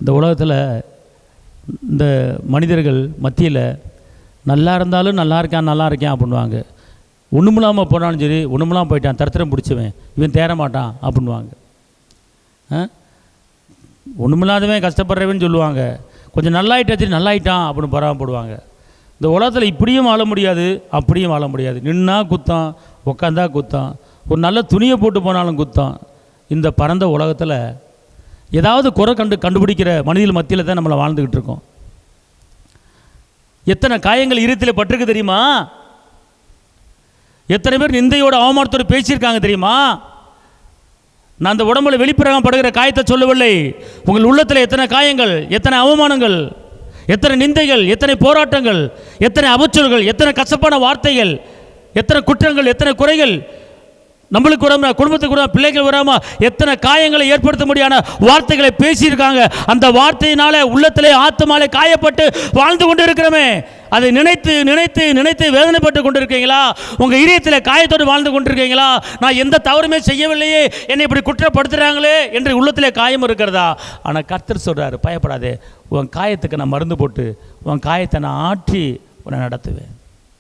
இந்த உலகத்தில் இந்த மனிதர்கள் மத்தியில் நல்லா இருந்தாலும் நல்லா இருக்கேன் அப்படின்வாங்க. ஒன்றுமில்லாமல் போனாலும் சரி, ஒன்றுமில்லாமல் போயிட்டான், தரித்திரம் பிடிச்சவன், இவன் தேர மாட்டான் அப்படின்வாங்க. ஒன்றுமில்லாதவன் கஷ்டப்படுறவன்னு சொல்லுவாங்க. கொஞ்சம் நல்லாயிட்டாச்சு நல்லாயிட்டான் அப்படின்னு பராமப்படுவாங்க. இந்த உலகத்தில் இப்படியும் வாழ முடியாது, அப்படியும் வாழ முடியாது. நின்னா குத்தம், உட்காந்தா குத்தம், ஒரு நல்ல துணியை போட்டு போனாலும் குத்தம். இந்த பரந்த உலகத்தில் ஏதாவது குறை கண்டுபிடிக்கிற மனிதர்கள் மத்தியில் தான் நம்மளை வாழ்ந்துக்கிட்டு இருக்கோம். எத்தனை காயங்கள் இருத்தில் பட்டிருக்கு தெரியுமா? எத்தனை பேர் நிந்தையோட அவமானத்தோடு பேசியிருக்காங்க தெரியுமா? நான் அந்த உடம்புல வெளிப்பிரகம் படுகிற காயத்தை சொல்லவில்லை. உங்கள் உள்ளத்தில் எத்தனை காயங்கள், எத்தனை அவமானங்கள், எத்தனை நிந்தைகள், எத்தனை போராட்டங்கள், எத்தனை அவச்சொல்கள், எத்தனை கசப்பான வார்த்தைகள், எத்தனை குற்றங்கள், எத்தனை குறைகள், நம்மளுக்கு வராமல், குடும்பத்துக்கு வராமல், பிள்ளைகள் வராமல் எத்தனை காயங்களை ஏற்படுத்த முடியாத வார்த்தைகளை பேசியிருக்காங்க. அந்த வார்த்தையினால உள்ளத்திலே ஆத்மாலே காயப்பட்டு வாழ்ந்து கொண்டு இருக்கிறோமே, அதை நினைத்து நினைத்து நினைத்து வேதனைப்பட்டு கொண்டிருக்கீங்களா? உங்கள் இதயத்தில் காயத்தோடு வாழ்ந்து கொண்டிருக்கீங்களா? நான் எந்த தவறுமே செய்யவில்லையே, என்னை இப்படி குற்றப்படுத்துகிறாங்களே என்று உள்ளத்திலே காயம் இருக்கிறதா? ஆனால் கர்த்தர் சொல்கிறார், பயப்படாதே, உன் காயத்துக்கு நான் மருந்து போட்டு உன் காயத்தை நான் ஆற்றி உன்னை நடத்துவேன்.